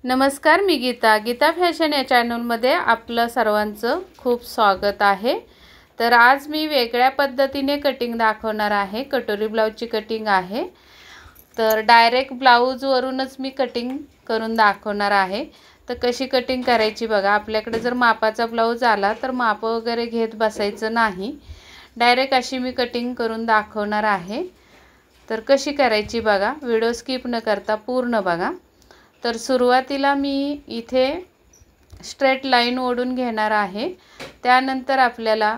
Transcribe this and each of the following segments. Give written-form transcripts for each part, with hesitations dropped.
नमस्कार, मी गीता फॅशन या चॅनलमध्ये आपलं सर्वांचं खूप स्वागत आहे। तर आज मी वेगळ्या पद्धतीने कटिंग दाखवणार आहे। कटोरी ब्लाउजची कटिंग आहे। तर डायरेक्ट ब्लाउज वरूनच मी कटिंग करून दाखवणार आहे। तर कशी कटिंग करायची बघा। आपल्याकडे जर मापाचा ब्लाउज आला तर माप वगैरे घेत बसायचं नाही, डायरेक्ट अशी मी कटिंग करून दाखवणार आहे। तर कशी करायची बघा, व्हिडिओ स्किप न करता पूर्ण बघा। तर सुरुवातीला मी इथे स्ट्रेट लाईन ओढून घेणार आहे। त्यानंतर आपल्याला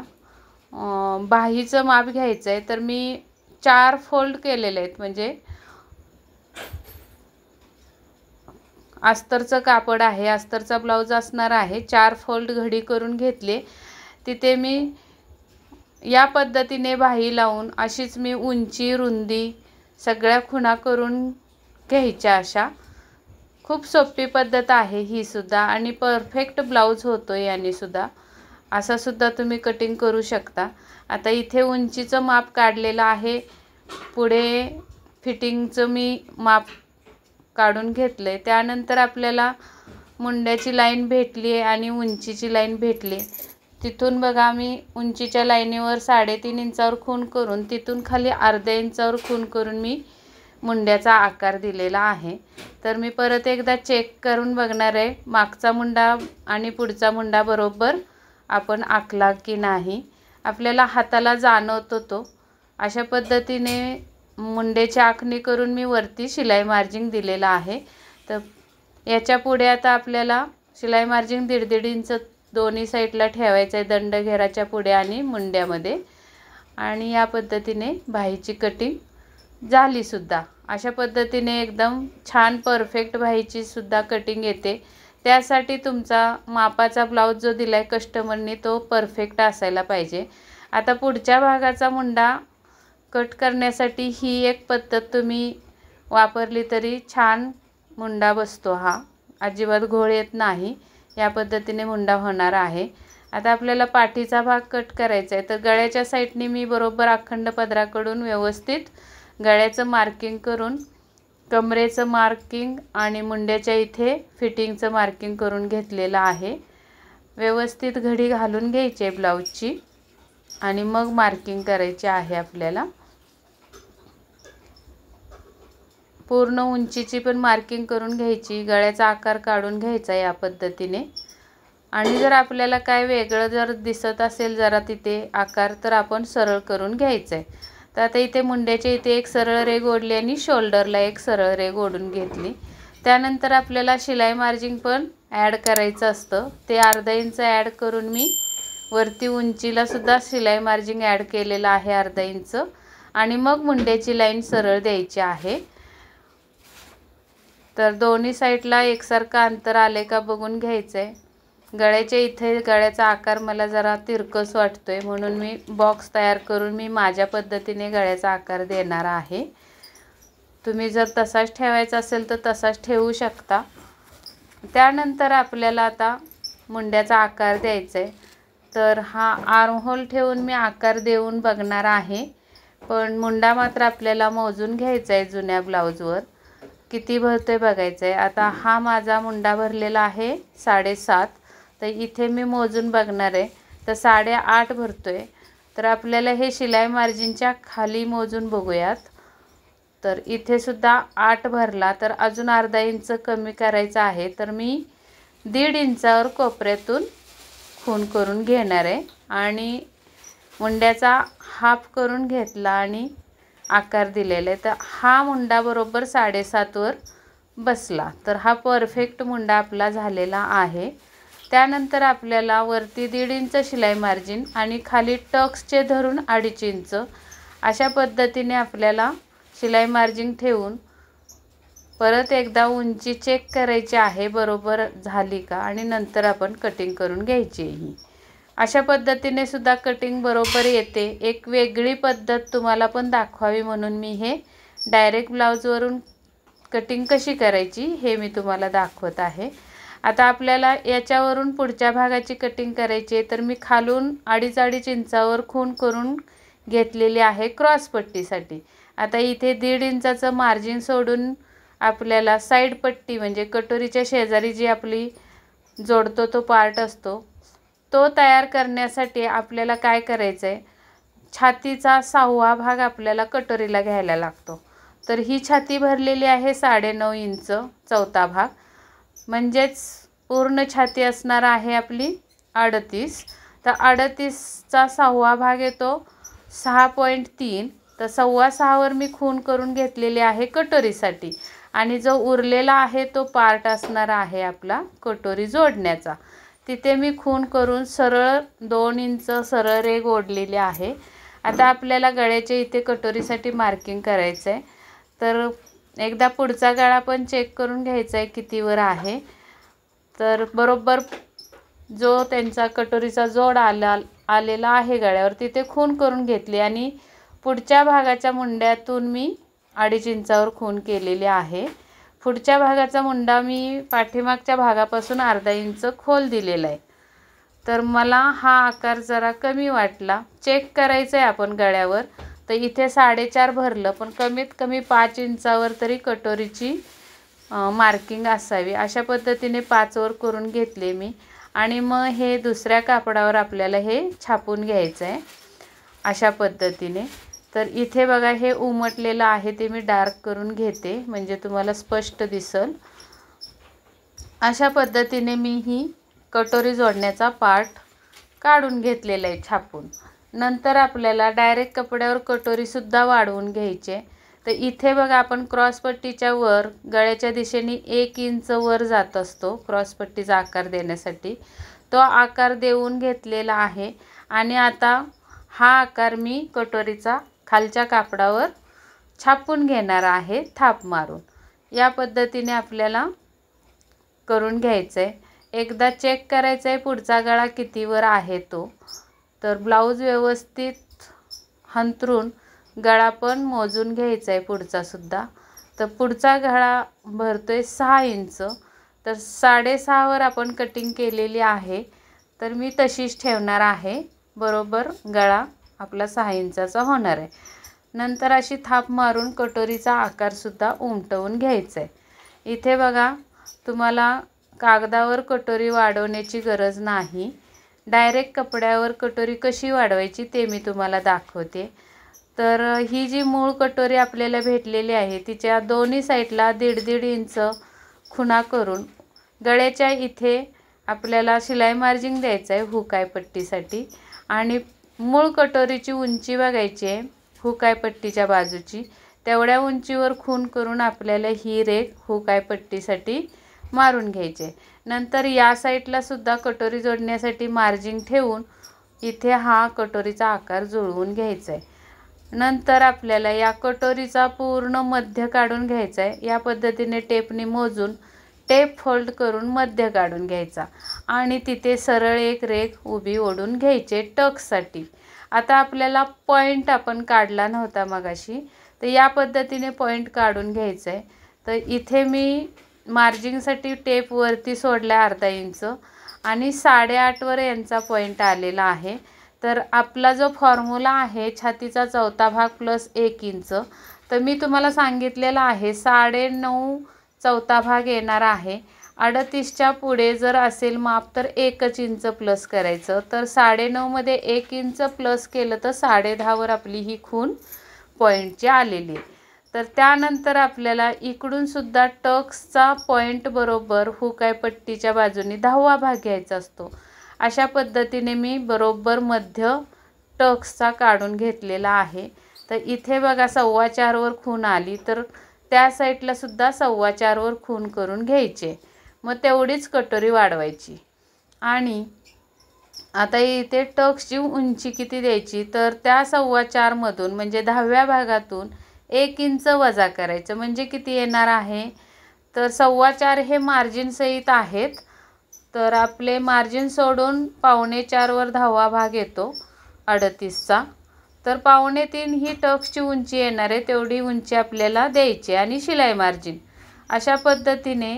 बाहीचं माप घ्यायचं आहे। तर मी 4 फोल्ड केलेले आहेत, म्हणजे अस्तरचं कापड आहे, अस्तरचा ब्लाउज असणार आहे। 4 फोल्ड घडी करून घेतले। तिथे मी या पद्धतीने बाही लावून अशीच मी उंची रुंदी सगळ्या खुणा करून घ्यायच्या। अशा खूप सोपी पद्धत आहे ही सुद्धा, आणि परफेक्ट ब्लाउज होतो याने सुद्धा। असा सुद्धा तुम्ही कटिंग करू शकता। आता इथे उंचीचं माप काढलेलं आहे, पुढे फिटिंगचं मी माप काढून घेतले। त्यानंतर आपल्याला मुंड्याची लाईन भेटली आहे आणि उंचीची लाईन भेटली। तिथून बघा मी उंचीच्या लाईनीवर 3.5 इंचावर खूण करून तिथून खाली अर्ध्या इंचावर खूण करून मी मुंड्याचा आकार दिलेला आहे। तर मी परत एकदा चेक करून बघणार आहे, मागचा मुंडा आणि पुढचा मुंडा बरोबर आपण आखला की नाही। आपल्याला हाताला जाणवतो तो। अशा पद्धतीने मुंड्याची आखणी करून मी वरती शिलाई मार्जिंग दिलेला आहे। तर याच्या पुढे आता आपल्याला शिलाई मार्जिंग 1.5 इंच दोन्ही साईडला ठेवायचं आहे, दंडघेराच्या पुढे आणि मुंड्यामध्ये। आणि या पद्धतीने बाहीची कटिंग झाली सुद्धा। अशा पद्धतीने एकदम छान परफेक्ट बाहीची सुद्धा कटिंग येते। त्यासाठी तुमचा मापाचा ब्लाउज जो दिलाय कस्टमरनी तो परफेक्ट असायला पाहिजे। आता पुढच्या भागाचा मुंडा कट करण्यासाठी ही एक पद्धत तुम्ही वापरली तरी छान मुंडा बसतो। हा अजिबात घोळ येत नाही। या पद्धतीने मुंडा होणार आहे। आता आपल्याला पाठीचा भाग कट करायचा आहे। तर गळ्याच्या साईडने मी बरोबर अखंड पदराकडून व्यवस्थित गळ्याचं मार्किंग करून कमरेचं मार्किंग आणि मुंड्याच्या इथे फिटिंगचं मार्किंग करून घेतलेलं आहे। व्यवस्थित घडी घालून घ्यायची आहे ब्लाउजची आणि मग मार्किंग करायची आहे आपल्याला। पूर्ण उंचीची पण मार्किंग करून घ्यायची, गळ्याचा आकार काढून घ्यायचा या पद्धतीने। आणि जर आपल्याला काय वेगळं जर दिसत असेल जरा तिथे आकार, तर आपण सरळ करून घ्यायचं आहे। तर आता इथे मुंड्याच्या इथे एक सरळ रेघ ओढली आणि शोल्डरला एक सरळ रेघ ओढून घेतली। त्यानंतर आपल्याला शिलाई मार्जिंग पण ॲड करायचं असतं। ते अर्धा इंच ॲड करून मी वरती उंचीला सुद्धा शिलाई मार्जिंग ॲड केलेलं आहे अर्धा इंच। आणि मग मुंड्याची लाईन सरळ द्यायची आहे। तर दोन्ही साईडला एकसारखं अंतर आले का बघून घ्यायचं आहे। गळ्याच्या इथे गळ्याचा आकार मला जरा तिरकस वाटतोय, म्हणून मी बॉक्स तयार करून मी माझ्या पद्धतीने गळ्याचा आकार देणार आहे। तुम्ही जर तसाच ठेवायचा असेल तर तसाच ठेवू शकता। त्यानंतर आपल्याला आता मुंड्याचा आकार द्यायचा आहे। तर हा आर्म होल ठेवून मी आकार देऊन बघणार आहे, पण मुंडा मात्र आपल्याला मोजून घ्यायचा आहे। जुन्या ब्लाउजवर किती भरतोय बघायचं आहे। आता हा माझा मुंडा भरलेला आहे 7.5, तर इथे मी मोजून बघणार आहे। तर 8.5 भरतोय। तर आपल्याला हे शिलाई मार्जिनच्या खाली मोजून बघूयात। तर इथे सुद्धा 8 भरला, तर अजून अर्धा इंच कमी करायचा आहे। तर मी 1.5 इंचावर कोपऱ्यातून खूण करून घेणार आहे आणि मुंड्याचा हाफ करून घेतला आणि आकार दिलेला आहे। तर हा मुंडा बरोबर 7.5 वर बसला। तर हा परफेक्ट मुंडा आपला झालेला आहे। त्यानंतर आपल्याला वरती 1.5 इंच शिलाई मार्जिन आणि खाली टक्सचे धरून 2.5 इंच अशा पद्धतीने आपल्याला शिलाई मार्जिन ठेवून परत एकदा उंची चेक करायची आहे बरोबर झाली का, आणि नंतर आपण कटिंग करून घ्यायची ही। अशा पद्धतीने सुद्धा कटिंग बरोबर येते। एक वेगळी पद्धत तुम्हाला पण दाखवावी म्हणून मी हे डायरेक्ट ब्लाउजवरून कटिंग कशी करायची हे मी तुम्हाला दाखवत आहे। आता आपल्याला याच्यावरून पुढच्या भागाची कटिंग करायची आहे। तर मी खालून 2.5 इंचावर खूण करून घेतलेली आहे क्रॉस पट्टीसाठी। आता इथे 1.5 इंचाचं मार्जिन सोडून आपल्याला साईड पट्टी म्हणजे कटोरीच्या शेजारी जी आपली जोडतो तो पार्ट असतो तो तयार करण्यासाठी आपल्याला काय करायचं आहे, छातीचा 6वा भाग आपल्याला कटोरीला घ्यायला लागतो. तर ही छाती भरलेली आहे 9.5 इंच 4था भाग, म्हणजेच पूर्ण छाती असणार आहे आपली 38. तर 38चा 6वा भाग येतो 6.3. तर 6.25 वर मी खूण करून घेतलेली आहे कटोरीसाठी, आणि जो उरलेला आहे तो पार्ट असणार आहे आपला कटोरी जोडण्याचा. तिथे मी खूण करून सरळ 2 इंच सरळ रेघ ओढलेली आहे. आता आपल्याला गळ्याच्या इथे कटोरीसाठी मार्किंग करायचं आहे. तर एकदा पुढचा गळा पण चेक करून घ्यायचा आहे कितीवर आहे. तर बरोबर जो त्यांचा कटोरीचा जोड आलेला आहे गळ्यावर तिथे खूण करून घेतली, आणि पुढच्या भागाच्या मुंड्यातून मी 2.5 इंचावर खूण केलेली आहे. पुढच्या भागाचा मुंडा मी पाठीमागच्या भागापासून अर्धा इंच खोल दिलेला आहे. तर मला हा आकार जरा कमी वाटला. चेक करायचं आहे आपण गळ्यावर. तर इथे 4.5 भरलं, पण कमीत कमी 5 इंचावर तरी कटोरीची मार्किंग असावी. अशा पद्धतीने 5 वर करून घेतले मी, आणि मग हे दुसऱ्या कापडावर आपल्याला हे छापून घ्यायचं आहे अशा पद्धतीने. तर इथे बघा हे उमटलेलं आहे ते मी डार्क करून घेते म्हणजे तुम्हाला स्पष्ट दिसेल. अशा पद्धतीने मी ही कटोरी जोडण्याचा पार्ट काढून घेतलेला आहे छापून. नंतर आपल्याला डायरेक्ट कपड्यावर कटोरीसुद्धा वाढवून घ्यायचे. तर इथे बघा आपण क्रॉसपट्टीच्या वर गळ्याच्या दिशेने 1 इंच वर जात असतो क्रॉसपट्टीचा आकार देण्यासाठी. तो आकार देऊन घेतलेला आहे, आणि आता हा आकार मी कटोरीचा खालच्या कापडावर छापून घेणार आहे थाप मारून. या पद्धतीने आपल्याला करून घ्यायचं आहे. एकदा चेक करायचं आहे पुढचा गळा कितीवर आहे तो. तर ब्लाऊज व्यवस्थित हंतरून गळा पण मोजून घ्यायचा आहे पुढचा सुद्धा. तर पुढचा गळा भरतोय 6 इंच. तर 6.5 वर आपण कटिंग केलेली आहे, तर मी तशीच ठेवणार आहे. बरोबर गळा आपला 6 इंचाचा होणार आहे. नंतर अशी थाप मारून कटोरीचा आकारसुद्धा उमटवून घ्यायचा आहे. इथे बघा तुम्हाला कागदावर कटोरी वाढवण्याची गरज नाही. डायरेक्ट कपड्यावर कटोरी कशी वाढवायची ते मी तुम्हाला दाखवते. तर ही जी मूळ कटोरी आपल्याला भेटलेली आहे तिच्या दोन्ही साईडला 1.5 इंच खुणा करून गळ्याच्या इथे आपल्याला शिलाई मार्जिंग द्यायचं आहे हुक आय पट्टीसाठी. आणि मूळ कटोरीची उंची बघायची आहे हुक आय पट्टीच्या बाजूची, तेवढ्या उंचीवर खूण करून आपल्याला ही रेघ हुक आय पट्टीसाठी मारून घ्यायचे. नंतर या साईडला सुद्धा कटोरी जोडण्यासाठी मार्जिंग ठेवून इथे हा कटोरीचा आकार जुळवून घ्यायचा आहे. नंतर आपल्याला या कटोरीचा पूर्ण मध्य काढून घ्यायचा आहे. या पद्धतीने टेपने मोजून टेप फोल्ड करून मध्य काढून घ्यायचा, आणि तिथे सरळ एक रेघ उभी ओढून घ्यायचे टक्ससाठी. आता आपल्याला पॉईंट आपण काढला नव्हता मगाशी, तर या पद्धतीने पॉईंट काढून घ्यायचं आहे. तर इथे मी मार्जिंगसाठी टेप वरती सोडला अर्धा इंच, आणि 8.5 वर यांचा पॉईंट आलेला आहे. तर आपला जो फॉर्म्युला आहे छातीचा 4था भाग प्लस 1 इंच, तर मी तुम्हाला सांगितलेला आहे 9.5 4था भाग येणार आहे. 38च्या पुढे जर असेल माप तर 1 इंच प्लस करायचं. तर 9.5 मध्ये 1 इंच प्लस केलं तर 10.5 वर आपली ही खूण पॉईंटची आलेली आहे. तर त्यानंतर आपल्याला इकडून सुद्धा टक्सचा पॉईंट बरोबर हुक आय पट्टीच्या बाजूने 10वा भाग घ्यायचा असतो. अशा पद्धतीने मी बरोबर मध्य टक्सचा काढून घेतलेला आहे. तर इथे बघा 4.25 वर खूण आली, तर त्या साईडला सुद्धा 4.25 वर खूण करून घ्यायचे. मग तेवढीच कटोरी वाढवायची. आणि आता इथे टक्सची उंची किती द्यायची, तर त्या 4.25 मधून म्हणजे 10व्या भागातून 1 इंच वजा करायचं. म्हणजे किती येणार आहे, तर 4.25 हे मार्जिन सहित आहेत. तर आपले मार्जिन सोडून 4.25 वर 10वा भाग येतो 38चा. तर 2.25 ही टक्सची उंची येणार आहे, तेवढी उंची आपल्याला द्यायची, आणि शिलाई मार्जिन. अशा पद्धतीने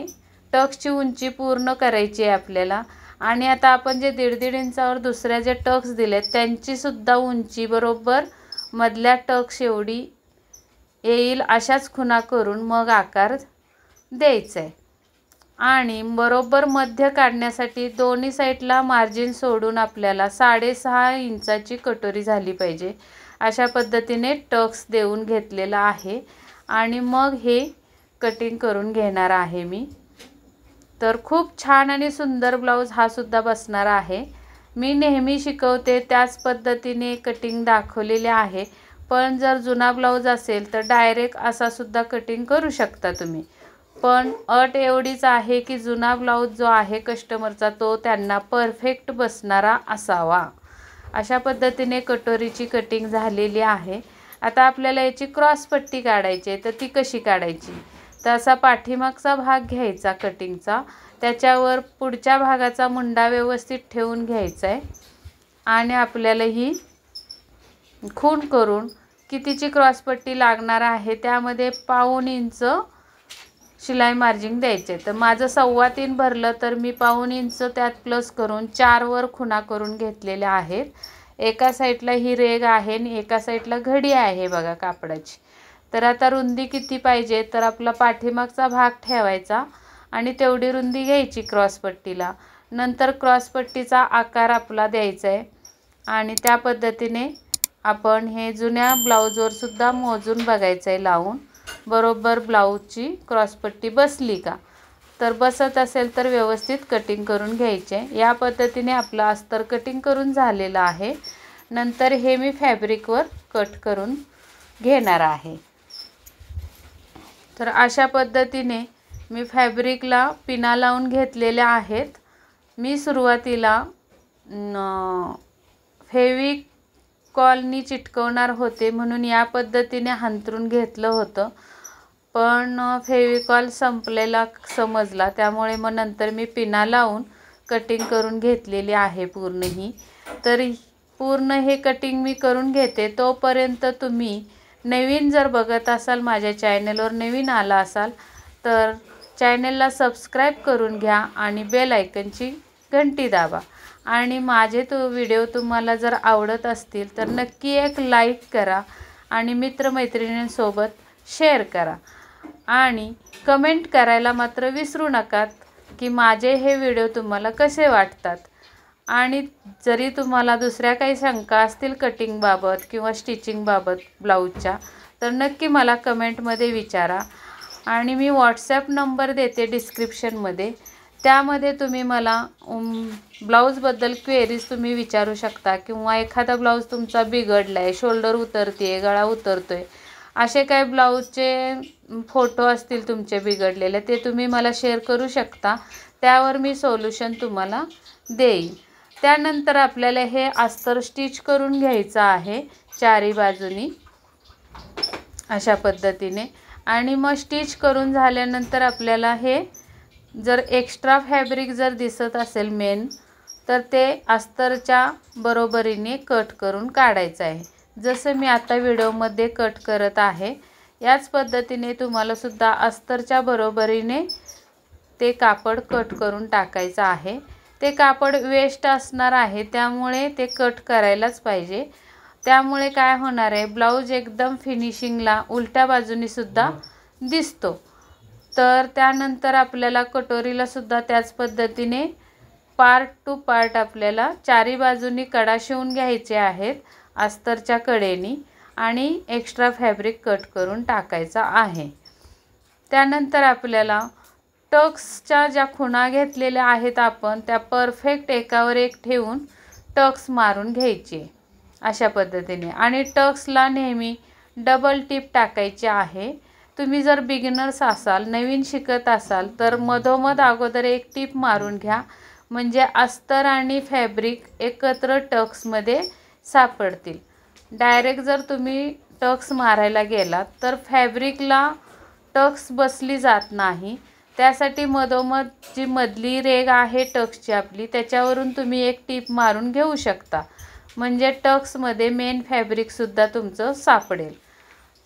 टक्सची उंची पूर्ण करायची आहे आपल्याला. आणि आता आपण जे 1.5 इंचावर दुसऱ्या जे टक्स दिलेत त्यांचीसुद्धा उंची बरोबर मधल्या टक्स एवढी येईल अशाच खुणा करून मग आकार द्यायचं आहे. आणि बरोबर मध्य काढण्यासाठी दोन्ही साईडला मार्जिन सोडून आपल्याला 6.5 इंचाची कटोरी झाली पाहिजे. अशा पद्धतीने टक्स देऊन घेतलेला आहे आणि मग हे कटिंग करून घेणार आहे मी. तर खूप छान आणि सुंदर ब्लाऊज हा सुद्धा बसणार आहे. मी नेहमी शिकवते त्याच पद्धतीने कटिंग दाखवलेले आहे. पण जर जुना ब्लाऊज असेल तर डायरेक्ट असा सुद्धा कटिंग करू शकता तुम्ही. पण अट एवढीच आहे की जुना ब्लाऊज जो आहे कस्टमरचा तो त्यांना परफेक्ट बसणारा असावा. अशा पद्धतीने कटोरीची कटिंग झालेली आहे. आता आपल्याला याची क्रॉस पट्टी काढायची आहे. तर ती कशी काढायची, तर असा पाठीमागचा भाग घ्यायचा कटिंगचा, त्याच्यावर पुढच्या भागाचा मुंडा व्यवस्थित ठेवून घ्यायचा आहे आणि आपल्याला ही खूण करून कितीची क्रॉस पट्टी लागणार आहे त्यामध्ये 1/2 इंच शिलाई मार्जिन द्यायचे. तर माझं 3.25 भरलं तर मी 1/2 इंच त्यात प्लस करून 4 वर खुणा करून घेतलेल्या आहेत. एका साईडला ही रेग आहे आणि एका साईडला घडी आहे बघा कापडाची. तर आता रुंदी किती पाहिजे, तर आपला पाठीमागचा भाग ठेवायचा आणि तेवढी रुंदी घ्यायची क्रॉसपट्टीला. नंतर क्रॉसपट्टीचा आकार आपला द्यायचा आहे आणि त्या पद्धतीने आपण हे जुन्या ब्लाऊजवर सुद्धा मोजून बघायचं आहे लावून, बरोबर ब्लाऊजची क्रॉसपट्टी बसली का. तर बसत असेल तर व्यवस्थित कटिंग करून घ्यायचे. या पद्धतीने आपलं अस्तर कटिंग करून झालेलं आहे. नंतर हे मी फॅब्रिकवर कट करून घेणार आहे. तर अशा पद्धतीने मी फॅब्रिकला पिना लावून घेतलेल्या आहेत. मी सुरुवातीला फेविकॉलनी चिटकवणार होते म्हणून या पद्धतीने हांतरून घेतलं होतं. पण फेविकॉल संपलेला समजला, त्यामुळे मग नंतर मी पिना लावून कटिंग करून घेतलेली आहे पूर्ण ही. तर पूर्ण हे कटिंग मी करून घेते. तोपर्यंत तुम्ही नवीन जर बघत असाल, माझ्या चॅनलवर नवीन आला असाल तर चॅनलला सबस्क्राईब करून घ्या आणि बेल आयकनची घंटी दाबा. आणि माझे व्हिडिओ तुम्हाला जर आवडत असतील तर नक्की एक लाईक करा आणि मित्रमैत्रिणींसोबत शेअर करा आणि कमेंट करायला मात्र विसरू नका की माझे हे व्हिडिओ तुम्हाला कसे वाटतात. आणि जरी तुम्हाला दुसऱ्या काही शंका असतील कटिंगबाबत किंवा स्टिचिंगबाबत ब्लाऊजच्या, तर नक्की मला कमेंटमध्ये विचारा. आणि मी व्हॉट्सॲप नंबर देते डिस्क्रिप्शनमध्ये, त्यामध्ये तुम्ही मला ब्लाऊजबद्दल क्वेरीज तुम्ही विचारू शकता. किंवा एखादा ब्लाऊज तुमचा बिघडला आहे, शोल्डर उतरते आहे, गळा उतरतो आहे, असे काही ब्लाऊजचे फोटो असतील तुमचे बिघडलेले, ते तुम्ही मला शेअर करू शकता. त्यावर मी सोल्युशन तुम्हाला देईन. त्यानंतर आपल्याला हे अस्तर स्टिच करून घ्यायचं आहे चारी बाजूनी अशा पद्धतीने. आणि मग स्टिच करून झाल्यानंतर आपल्याला हे जर एक्स्ट्रा फॅब्रिक जर दिसत असेल मेन, तर ते अस्तरच्या बरोबरीने कट करून काढायचं आहे. जसं मी आता व्हिडिओमध्ये कट करत आहे याच पद्धतीने तुम्हाला सुद्धा अस्तरच्या बरोबरीने ते कापड कट करून टाकायचं आहे. ते कापड वेस्ट असणार आहे त्यामुळे ते कट करायलाच पाहिजे. त्यामुळे काय होणार आहे, ब्लाऊज एकदम फिनिशिंगला उलट्या बाजूनी सुद्धा दिसतो. तर त्यानंतर आपल्याला कटोरीला सुद्धा त्याच पद्धतीने पार्ट टू पार्ट आपल्याला चारी बाजूनी कडा शिवून घ्यायचे आहेत अस्तरच्या कडेनी आणि एक्स्ट्रा फॅब्रिक कट करून टाकायचा आहे. त्यानंतर आपल्याला टक्सच्या ज्या खुणा घेतलेल्या आहेत आपण त्या परफेक्ट एकावर एक ठेवून टक्स मारून घ्यायचे अशा पद्धतीने. आणि टक्सला नेहमी डबल टिप टाकायची आहे. तुम्ही जर बिगिनर्स असाल, नवीन शिकत असाल, तर मधोमध अगोदर एक टिप मारून घ्या, म्हणजे अस्तर आणि फॅब्रिक एकत्र टक्समध्ये सापडतील. डायरेक्ट जर तुम्ही टक्स मारायला गेलात तर फॅब्रिकला टक्स बसली जात नाही. त्यासाठी मधोमध जी मधली रेग आहे टक्सची आपली, त्याच्यावरून तुम्ही एक टिप मारून घेऊ शकता, म्हणजे टक्समध्ये मेन फॅब्रिकसुद्धा तुमचं सापडेल.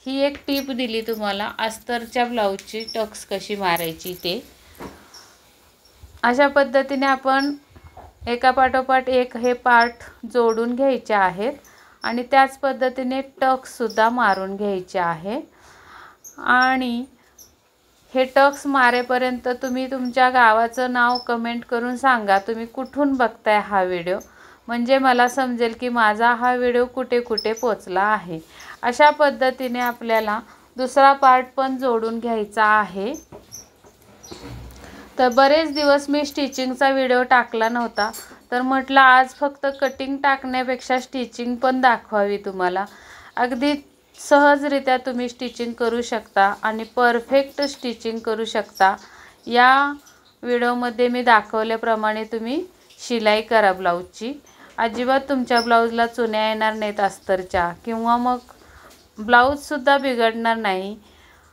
ही एक टिप दिली तुम्हाला अस्तरच्या ब्लाऊजची टक्स कशी मारायची ते. अशा पद्धतीने आपण एका पाठोपाठ एक हे पार्ट जोडून घ्यायचे आहेत आणि त्याच पद्धतीने टक्ससुद्धा मारून घ्यायचे आहे. आणि हे टक्स मारेपर्यंत तुम्ही तुमच्या गावाचं नाव कमेंट करून सांगा तुम्ही कुठून बघताय हा व्हिडिओ, म्हणजे मला समजेल की माझा हा व्हिडिओ कुठे कुठे पोचला आहे। अशा पद्धतीने आपल्याला दुसरा पार्ट पण जोडून घ्यायचा आहे। तर बरेच दिवस मी स्टिचिंगचा व्हिडिओ टाकला नव्हता, तर म्हटलं आज फक्त कटिंग टाकण्यापेक्षा स्टिचिंग पण दाखवावी तुम्हाला। अगदी सहजरित्या तुम्ही स्टिचिंग करू शकता आणि परफेक्ट स्टिचिंग करू शकता। या व्हिडिओमध्ये मी दाखवल्याप्रमाणे तुम्ही शिलाई करा ब्लाऊजची। अजिबात तुमच्या ब्लाऊजला चुन्या येणार नाहीत अस्तरच्या, किंवा मग ब्लाऊजसुद्धा बिघडणार नाही।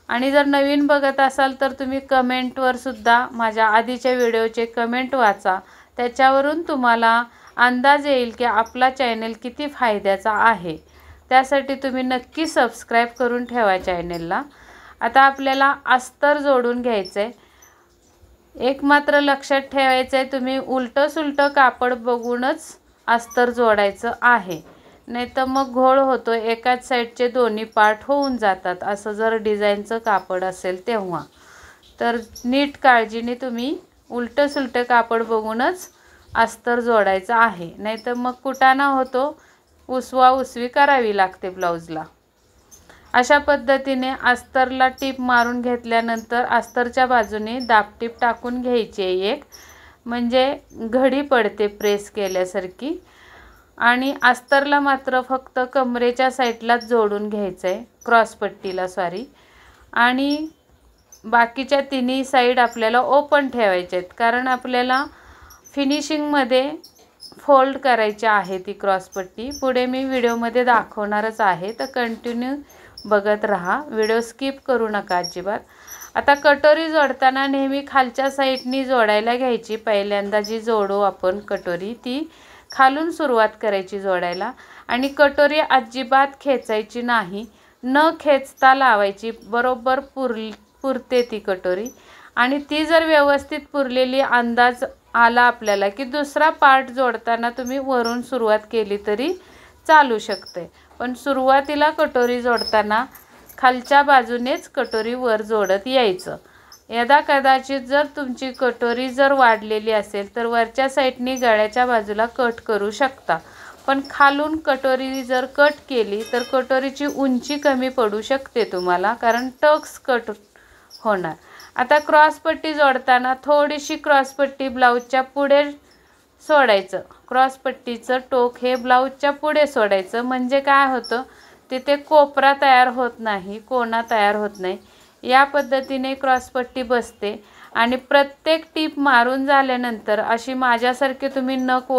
आणि जर नवीन बघत असाल तर तुम्ही कमेंटवर सुद्धा माझ्या आधीच्या व्हिडिओचे कमेंट वाचा, त्याच्यावरून तुम्हाला अंदाज येईल की आपला चॅनल किती फायद्याचा आहे। त्यासाठी तुम्ही नक्की सबस्क्राईब करून ठेवा चॅनलला। आता आपल्याला अस्तर जोडून घ्यायचं आहे। एक मात्र लक्षात ठेवायचं आहे, तुम्ही उलटं सुलटं कापड बघूनच अस्तर जोडायचं आहे, नाही तर मग घोळ होतो, एकाच साईडचे दोन्ही पार्ट होऊन जातात। असं जर डिझाईनचं कापड असेल तेव्हा तर नीट काळजीने तुम्ही उलटं सुलटं कापड बघूनच अस्तर जोडायचं आहे, नाही तर मग कुटाणा होतो, उसवा उसवी करावी लागते ब्लाऊजला। अशा पद्धतीने अस्तरला टीप मारून घेतल्यानंतर अस्तरच्या बाजूने दाबटीप टाकून घ्यायची आहे एक, म्हणजे घडी पडते प्रेस केल्यासारखी। आणि अस्तरला मात्र फक्त कमरेच्या साईडलाच जोडून घ्यायचं आहे, क्रॉसपट्टीला सॉरी। आणि बाकीच्या तिन्ही साईड आपल्याला ओपन ठेवायचे आहेत, कारण आपल्याला फिनिशिंगमध्ये फोल्ड करायची आहे ती क्रॉसपट्टी। पुढे मी व्हिडिओमध्ये दाखवणारच आहे, तर कंटिन्यू बघत राहा, व्हिडिओ स्किप करू नका अजिबात। आता कटोरी जोडताना नेहमी खालच्या साईडनी जोडायला घ्यायची। पहिल्यांदा जी जोडू आपण कटोरी ती खालून सुरुवात करायची जोडायला, आणि कटोरी अजिबात खेचायची नाही, न खेचता लावायची। बरोबर पुरते ती कटोरी, आणि ती जर व्यवस्थित पुरलेली अंदाज आला आपल्याला की दुसरा पार्ट जोडताना तुम्ही वरून सुरुवात केली तरी चालू शकते, पण सुरुवातीला कटोरी जोडताना खालच्या बाजूनेच कटोरी वर जोडत यायचं। यदा कदाचित जर तुमची कटोरी जर वाढलेली असेल तर वरच्या साईडनी गळ्याच्या बाजूला कट करू शकता, पण खालून कटोरी जर कट केली तर कटोरीची उंची कमी पडू शकते तुम्हाला, कारण टक्स कट होणार। आता क्रॉसपट्टी जोडताना थोडीशी क्रॉसपट्टी ब्लाऊजच्या पुढे सोडायचं, क्रॉसपट्टीचं टोक हे ब्लाऊजच्या पुढे सोडायचं, म्हणजे काय होतं तिथे कोपरा तयार होत नाही, कोणा तयार होत नाही। या पद्धतीने क्रॉसपट्टी बसते। आणि प्रत्येक टीप मारून झाल्यानंतर अशी माझ्यासारखे तुम्ही नख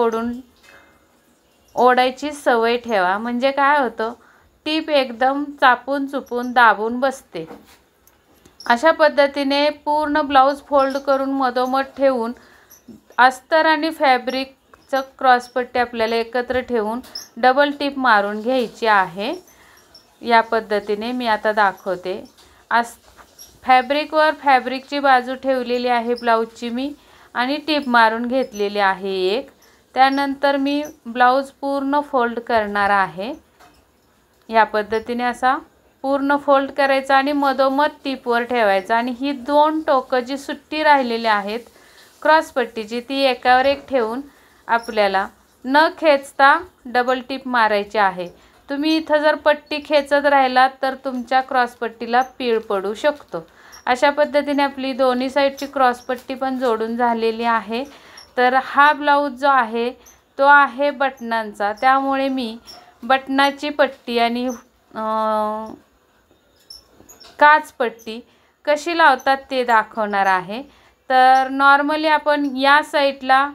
ओढायची सवय ठेवा, म्हणजे काय होतं टीप एकदम चापून चुपून दाबून बसते। अशा पद्धतीने पूर्ण ब्लाऊज फोल्ड करून मधोमध ठेवून अस्तर आणि फॅब्रिकचं क्रॉसपट्टी आपल्याला एकत्र ठेवून डबल टीप मारून घ्यायची आहे। या पद्धतीने मी आता दाखवते। फॅब्रिकवर फॅब्रिकची बाजू ठेवलेली आहे ब्लाऊजची मी, आणि टीप मारून घेतलेली आहे एक। त्यानंतर मी ब्लाऊज पूर्ण फोल्ड करणार आहे। या पद्धतीने असा पूर्ण फोल्ड करायचा आणि मधोमध टीपवर ठेवायचा, आणि ही दोन टोकं जी सुट्टी राहिलेली आहेत क्रॉसपट्टीची ती एकावर एक ठेवून आपल्याला न खेचता डबल टीप मारायची आहे। तुम्ही इथं जर पट्टी खेचत राहिलात तर तुमच्या क्रॉसपट्टीला पीळ पडू शकतो। अशा पद्धतीने आपली दोन्ही साईडची क्रॉसपट्टी पण जोडून झालेली आहे। तर हा ब्लाऊज जो आहे तो आहे बटनांचा, त्यामुळे मी बटनाची पट्टी आणि काचपट्टी कशी लावतात ते दाखवणार आहे। तर नॉर्मली आपण या साईडला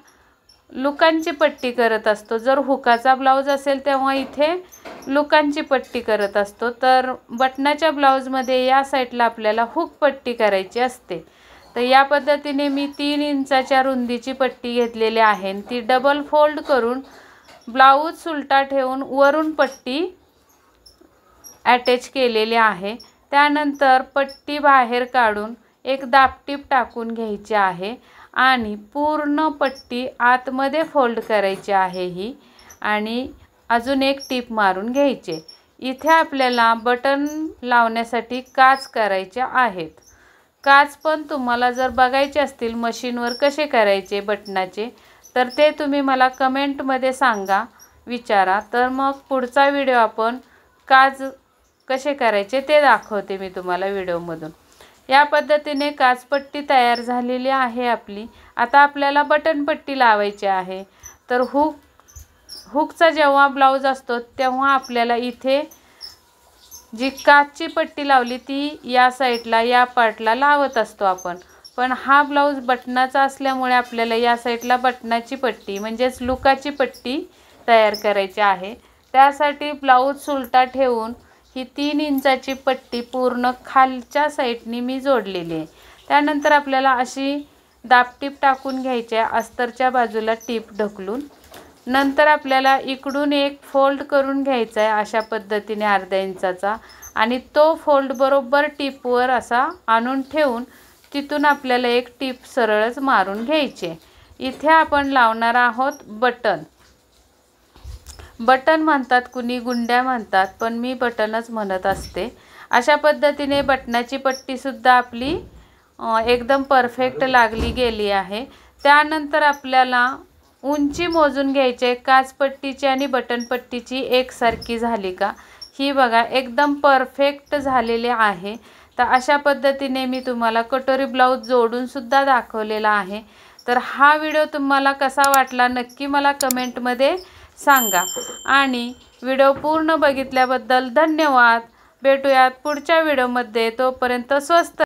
लुकांची पट्टी करत असतो, जर हुकाचा ब्लाऊज असेल तेव्हा इथे लुकांची पट्टी करत असतो, तर बटनाच्या ब्लाऊजमध्ये या साईडला आपल्याला हुक पट्टी करायची असते। तर या पद्धतीने मी 3 इंचाच्या रुंदीची पट्टी घेतलेली आहे, ती डबल फोल्ड करून ब्लाऊज सुलटा ठेवून वरून पट्टी अटॅच केलेली आहे। त्यानंतर पट्टी बाहेर काढून एक दाबटीप टाकून घ्यायची आहे आणि पूर्ण पट्टी आतमध्ये फोल्ड करायची आहे ही, आणि अजून एक टीप मारून घ्यायचे। इथे आपल्याला बटन लावण्यासाठी काच करायच्या आहेत। काच पण तुम्हाला जर बघायचे असतील मशीनवर कसे करायचे बटनाचे, तर ते तुम्ही मला कमेंटमध्ये सांगा, विचारा. तर मग पुढचा व्हिडिओ आपण काच कसे करायचे ते दाखवते मी तुम्हाला व्हिडिओमधून. या पद्धतीने काचपट्टी तयार झालेली आहे आपली. आता आपल्याला बटनपट्टी लावायची आहे. तर हुकचा जेव्हा ब्लाऊज असतो तेव्हा आपल्याला इथे जी काचची पट्टी लावली ती या साईडला या पार्टला लावत असतो आपण. पण हा ब्लाऊज बटनाचा असल्यामुळे आपल्याला या साईडला बटनाची पट्टी म्हणजेच लुकाची पट्टी तयार करायची आहे. त्यासाठी ब्लाऊज उलटा ठेवून ही 3 इंचाची पट्टी पूर्ण खालच्या साईडनी मी जोडलेली आहे. त्यानंतर आपल्याला अशी दाबटीप टाकून घ्यायची आहे अस्तरच्या बाजूला टीप ढकलून. नंतर आपल्याला इकडून एक फोल्ड करून घ्यायचा आहे अशा पद्धतीने अर्धा इंचाचा, आणि तो फोल्ड बरोबर टीपवर असा आणून ठेवून तिथून आपल्याला एक टीप सरळच मारून घ्यायची. इथे आपण लावणार आहोत बटन. बटन म्हणतात, कुणी गुंड्या म्हणतात, पण मी बटनच म्हणत असते. अशा पद्धतीने बटनाची पट्टीसुद्धा आपली एकदम परफेक्ट लागली गेली आहे. त्यानंतर आपल्याला उंची मोजून घ्यायची आहे काचपट्टीची आणि बटनपट्टीची एकसारखी झाली का, ही बघा एकदम परफेक्ट झालेले आहे. तर अशा पद्धतीने मी तुम्हाला कटोरी ब्लाऊज जोडून सुद्धा दाखवलेला आहे. तर हा व्हिडिओ तुम्हाला कसा वाटला नक्की मला कमेंटमध्ये सांगा. आणि व्हिडिओ पूर्ण बघितल्याबद्दल धन्यवाद. भेटूयात पुढच्या व्हिडिओमध्ये. तोपर्यंत स्वस्त